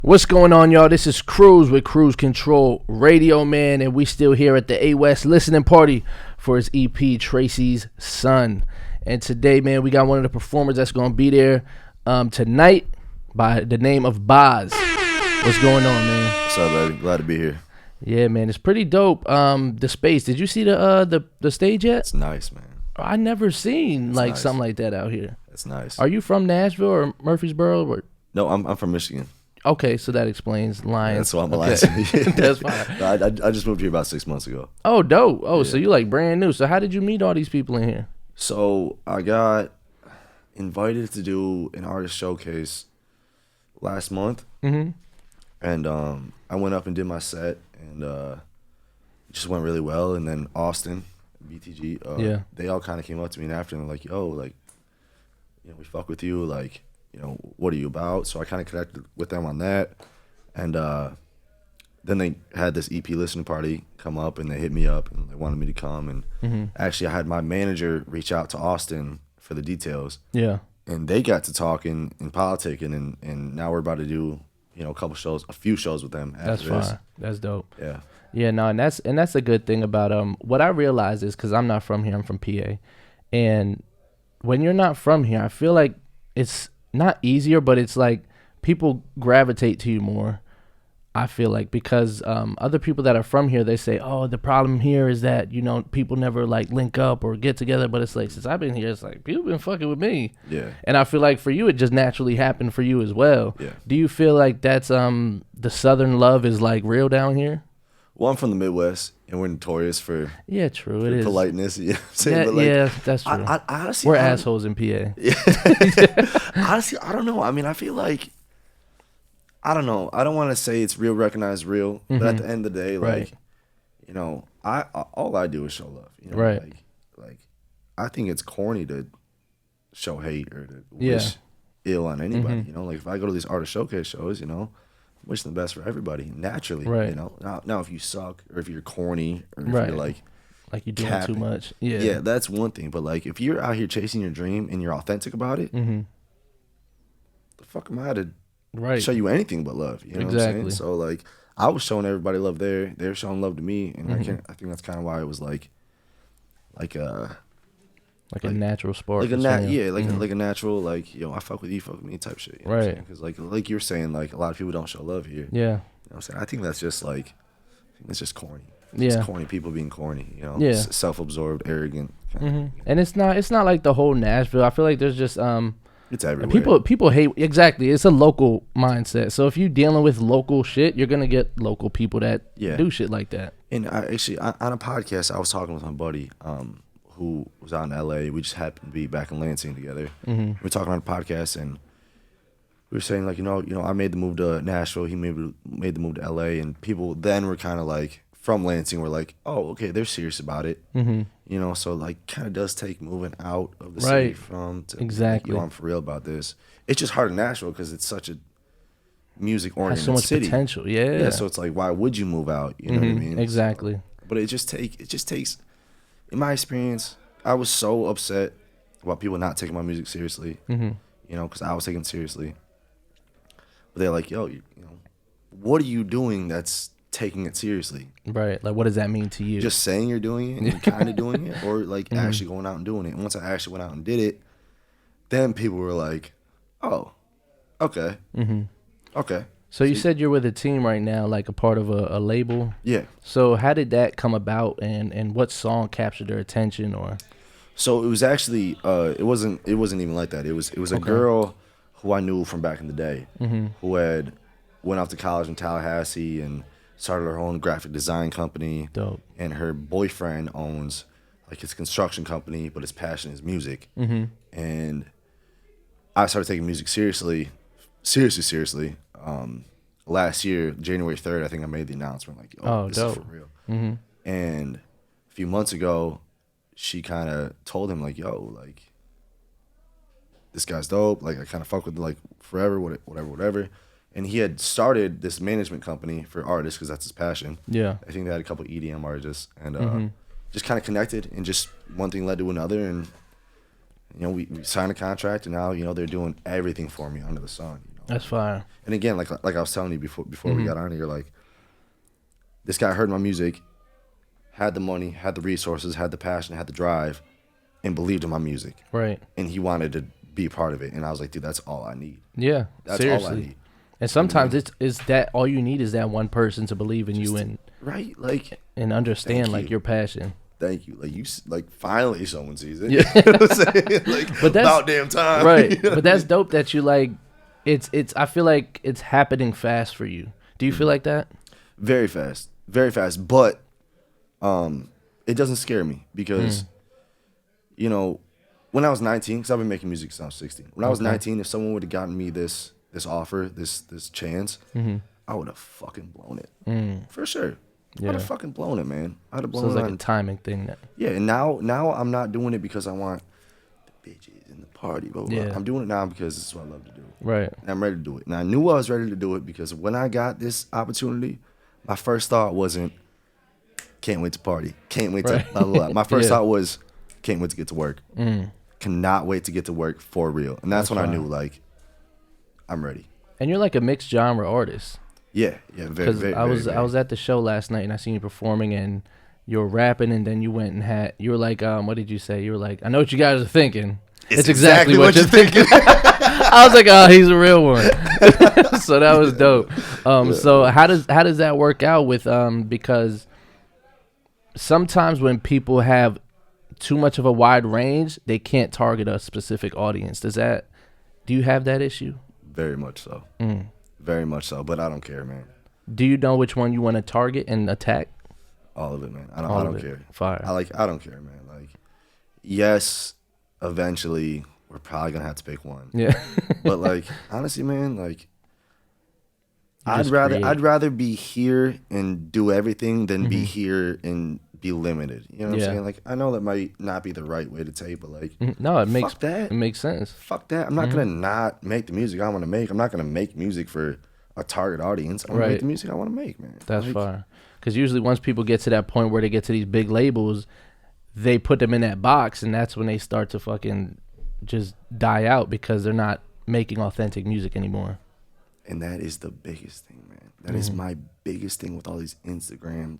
What's going on, y'all? This is Cruz with Cruz Control Radio, man, and we still here at the A West listening party for his EP, Tracy's Son. And today, man, we got one of the performers that's going to be there tonight by the name of Boz. What's going on, man? What's up, baby? Glad to be here. Yeah, man, it's pretty dope. The space. Did you see the stage yet? It's nice, man. I never seen It's like nice. something like that out here. It's nice. Are you from Nashville or Murfreesboro? Or? No, I'm from Michigan. Okay, so that explains Lions. That's why I'm okay. asking. That's fine. I just moved here about 6 months ago. Oh, dope. Oh, Yeah. so you like brand new. So how did you meet all these people in here? So I got invited to do an artist showcase last month, Mm-hmm. and I went up and did my set, and it just went really well. And then Austin, BTG, Yeah. they all kind of came up to me and after and were like, "Yo, like, we fuck with you, like." What are you about? So I kind of connected with them on that. And then they had this EP listening party come up, and they hit me up, and they wanted me to come. And actually, I had my manager reach out to Austin for the details. Yeah. And they got to talking and politicking, and now we're about to do, a few shows with them after That's this. fine. That's dope. Yeah. Yeah, no, and that's a good thing about what I realize is, because I'm not from here, I'm from PA. And when you're not from here, I feel like it's not easier, but it's like people gravitate to you more, I feel like, because other people that are from here, they say, oh, the problem here is that, people never like link up or get together. But it's like, since I've been here, it's like people been fucking with me. Yeah. And I feel like for you, it just naturally happened for you as well. Yeah. Do you feel like that's the Southern love is like real down here? Well, I'm from the Midwest, and we're notorious for Yeah, true. It is. politeness. You know what I'm saying? Yeah, But like, yeah, that's true. I honestly, We're I don't- assholes in PA. Honestly, I don't know. I mean, I feel like, I don't know. I don't want to say it's real, recognized real, but at the end of the day, like, Right. all I do is show love. Right. Like, I think it's corny to show hate or to Yeah. wish ill on anybody. Like if I go to these artist showcase shows, wishing the best for everybody naturally. Right. Now if you suck or if you're corny or if Right. you're like Like you're doing capping. too much. Yeah. Yeah, that's one thing. But like if you're out here chasing your dream and you're authentic about it, the fuck am I to Right. show you anything but love? You know what I'm Exactly. saying? So like I was showing everybody love there. They were showing love to me, and I think that's kind of why it was like a natural spark. like a between you. like a natural like I fuck with you, fuck with me type shit. You know Right. Because like you were saying, like a lot of people don't show love here. Yeah. You know what I'm saying? I think that's just it's just corny. Yeah. It's corny people being corny. Yeah. Self-absorbed, arrogant. And it's not like the whole Nashville. I feel like there's just It's everywhere. people hate. Exactly. It's a local mindset. So if you're dealing with local shit, you're gonna get local people that Yeah. do shit like that. And I actually on a podcast I was talking with my buddy who was out in LA. We just happened to be back in Lansing together. We were talking on a podcast, and we were saying like I made the move to Nashville. He made the move to LA, and people then were kind of like from Lansing were like, oh, okay, they're serious about it. So like kind of does take moving out of the city Right. from to Exactly. I'm for real about this. It's just hard in Nashville because it's such a music Has oriented so much city. potential. Yeah. Yeah, so it's like, why would you move out? You know what I mean? Exactly. But it just takes. In my experience, I was so upset about people not taking my music seriously. Because I was taking it seriously. But they're like, yo, what are you doing that's taking it seriously? Right. Like, what does that mean to you? Just saying you're doing it and kind of doing it, or like actually going out and doing it. And once I actually went out and did it, then people were like, oh, okay, okay. So you said you're with a team right now, like a part of a label. Yeah. So how did that come about, and what song captured their attention? Or So it was actually it wasn't even like that. It was a Okay. girl who I knew from back in the day who had went off to college in Tallahassee and started her own graphic design company. Dope. And her boyfriend owns like his construction company, but his passion is music. And I started taking music seriously. Last year, January 3rd, I think I made the announcement like, Oh, this dope. is for real. And a few months ago, she kind of told him like, yo, like, this guy's dope. Like, I kind of fuck with like forever, whatever. And he had started this management company for artists because that's his passion. Yeah. I think they had a couple EDM artists and just kind of connected, and just one thing led to another, and we signed a contract, and now they're doing everything for me under the sun. That's fire. And again, like I was telling you before we got on here, like this guy heard my music, had the money, had the resources, had the passion, had the drive, and believed in my music. Right. And he wanted to be a part of it. And I was like, dude, that's all I need. Yeah, that's seriously. all I need. And sometimes it's that all you need is that one person to believe in you and right, like, and understand like your passion. Thank you. Like, you, like, finally someone sees it. Yeah. You know what I'm saying? Like, but that's about damn time. Right. You know? But that's dope that you like. It's. I feel like it's happening fast for you. Do you feel like that? Very fast. Very fast. But it doesn't scare me because, you know, when I was 19, because I've been making music since I was 16. When I was 19, if someone would have gotten me this offer, this chance, I would have fucking blown it. For sure. I would have fucking blown it, man. I'd have blown it. So it's like a timing thing. Yeah, and now I'm not doing it because I want the bitches and the party, blah, blah, blah. I'm doing it now because it's what I love to do. Right. And I'm ready to do it. And I knew I was ready to do it because when I got this opportunity, my first thought wasn't, can't wait to party. Can't wait to blah, blah, blah. My first thought was, can't wait to get to work. Cannot wait to get to work for real. And that's when I knew, like, I'm ready. And you're like a mixed genre artist. Yeah, very, very. I was at the show last night and I seen you performing and you were rapping and then you went and you were like, what did you say? You were like, I know what you guys are thinking. It's exactly what you're thinking. I was like, oh, he's a real one. So that was dope. So how does that work out with because sometimes when people have too much of a wide range, they can't target a specific audience. Do you have that issue? Very much so. Very much so, but I don't care, man. Do you know which one you want to target and attack? All of it, man. I don't care. Fire. I don't care, man. Like, yes, eventually we're probably gonna have to pick one. Yeah. But like, honestly, man, like, I'd rather be here and do everything than be here and be limited. You know what I'm saying? Like, I know that might not be the right way to take, but like, no, it makes sense. Fuck that. I'm not gonna not make the music I want to make. I'm not gonna make music for a target audience. I'm gonna make the music I want to make, man. That's fire. Because usually once people get to that point where they get to these big labels, they put them in that box, and that's when they start to fucking just die out because they're not making authentic music anymore. And that is the biggest thing, man. That is my biggest thing with all these Instagram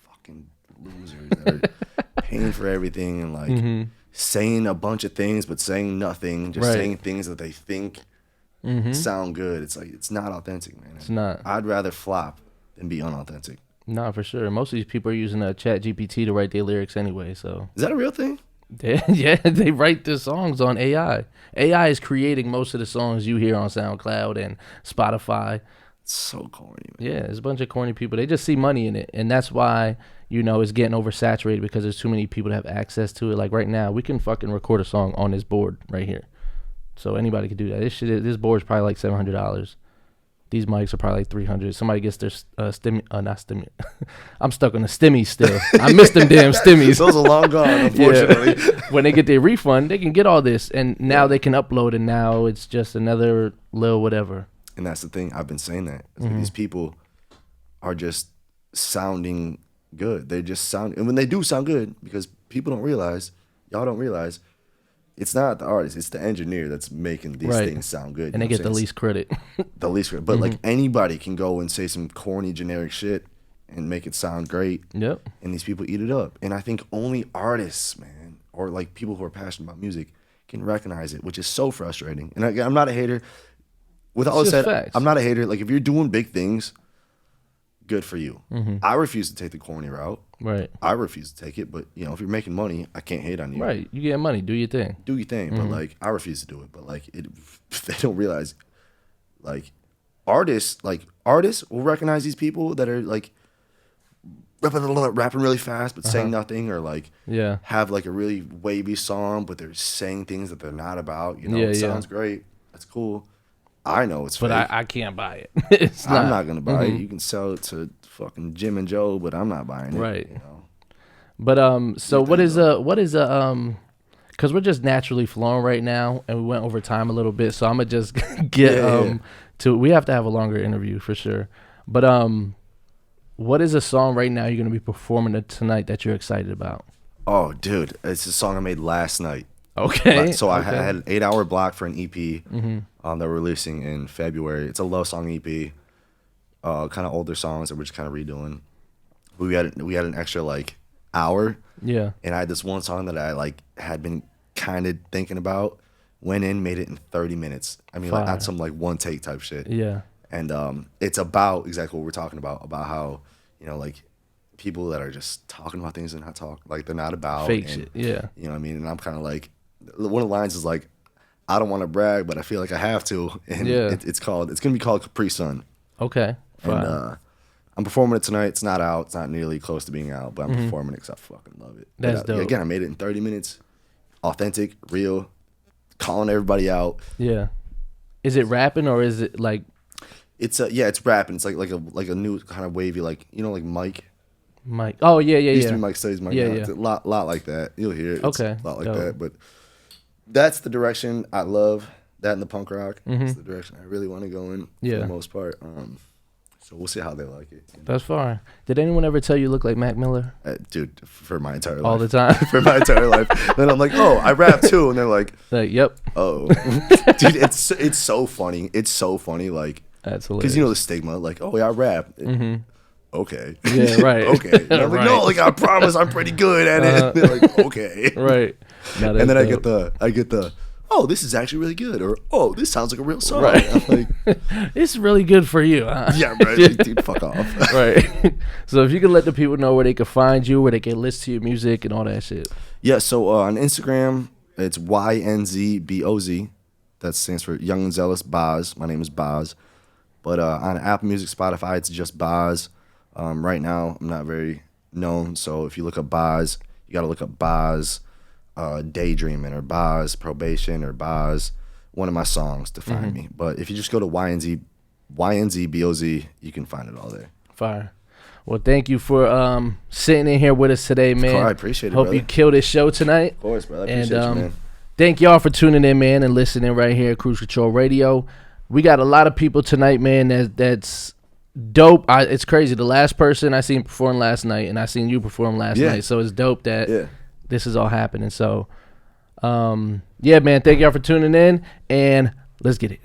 fucking losers that are paying for everything and like saying a bunch of things but saying nothing, just saying things that they think sound good. It's like, it's not authentic, man. It's not. I'd rather flop than be unauthentic. No, for sure. Most of these people are using a chat GPT to write their lyrics anyway, so. Is that a real thing? Yeah, they write their songs on AI. AI is creating most of the songs you hear on SoundCloud and Spotify. It's so corny, man. Yeah, it's a bunch of corny people. They just see money in it, and that's why, it's getting oversaturated because there's too many people that have access to it. Like right now, we can fucking record a song on this board right here. So anybody could do that. This board's probably like $700. These mics are probably like $300. Somebody gets their not stimmy. I'm stuck on the stimmies still. I missed them damn stimmies. Those are long gone, unfortunately. Yeah. When they get their refund, they can get all this, and now they can upload, and now it's just another little whatever. And that's the thing. I've been saying that. Like, these people are just sounding good. They just sound, and when they do sound good, because people don't realize, y'all don't realize, it's not the artist, it's the engineer that's making these things sound good. And they get the least credit. The least credit. But like, anybody can go and say some corny, generic shit and make it sound great. Yep. And these people eat it up. And I think only artists, man, or like people who are passionate about music can recognize it, which is so frustrating. And I'm not a hater. With all this said, I'm not a hater. Like, if you're doing big things, good for you. I refuse to take the corny route. Right. I refuse to take it, but if you're making money, I can't hate on you. Right. You get money, do your thing. Do your thing, but like, I refuse to do it. But like, they don't realize, like, artists will recognize these people that are like rapping really fast but saying nothing, or like have like a really wavy song but they're saying things that they're not about. It sounds great. That's cool. I know it's fake. But I can't buy it. I'm not gonna buy it. You can sell it to fucking Jim and Joe, but I'm not buying it. Right. But so what is because we're just naturally flowing right now, and we went over time a little bit, so I'm gonna just get to. We have to have a longer interview for sure. But what is a song right now you're gonna be performing tonight that you're excited about? Oh, dude, it's a song I made last night. Okay. So I had an 8-hour block for an EP that we're releasing in February. It's a love song EP, kind of older songs that we're just kind of redoing. We had an extra like hour. Yeah. And I had this one song that I like had been kind of thinking about. Went in, made it in 30 minutes. I mean, like, not some like one take type shit. Yeah. And it's about exactly what we're talking about how, you know, like people that are just talking about things and not talk, like they're not about fake shit. Yeah. You know what I mean? And I'm kind of like, one of the lines is like, I don't want to brag, but I feel like I have to. And it's going to be called Capri Sun. Okay. Fine. And I'm performing it tonight. It's not out. It's not nearly close to being out, but I'm performing it because I fucking love it. That's dope. Again, I made it in 30 minutes. Authentic, real, calling everybody out. Yeah. Is it rapping or is it like? It's rapping. It's like a new kind of wavy, like, you know, like Mike. Oh yeah. It used to be Mike Studies Mike. Yeah, It's a lot like that. You'll hear it. It's okay. a lot like that. But that's the direction I love. That and the punk rock. That's the direction I really want to go in for the most part. So we'll see how they like it. You know? That's fine. Did anyone ever tell you look like Mac Miller? Dude, for my entire life. All the time? For my entire life. Then I'm like, oh, I rap too. And they're like, yep. Oh. Dude, it's so funny. It's so funny. Like, that's hilarious. Because you know the stigma. Like, oh, yeah, I rap. Okay. Yeah, right. Okay. And I'm like, no, like, I promise I'm pretty good at it. They're like, okay. Right. And then I get the, oh, this is actually really good, or oh, this sounds like a real song. Right. I'm like, it's really good for you, huh? Yeah, bro. Dude, fuck off. Right. So if you could let the people know where they can find you, where they can listen to your music and all that shit. Yeah. So on Instagram, it's YNZBOZ. That stands for Young and Zealous Boz. My name is Boz. But on Apple Music, Spotify, it's just Boz. Right now, I'm not very known, so if you look up Boz, you got to look up Boz Daydreaming or Boz Probation or Boz one of my songs to find me. But if you just go to YNZBOZ, you can find it all there. Fire. Well, thank you for sitting in here with us today, man. Cool, I appreciate it, Hope brother. you kill this show tonight. Of course, brother. I appreciate you, man. Thank y'all for tuning in, man, and listening right here at Cruz Control Radio. We got a lot of people tonight, man, that's dope. It's crazy. The last person I seen perform last night, and I seen you perform last night, so it's dope that this is all happening. So, yeah, man, thank y'all for tuning in, and let's get it.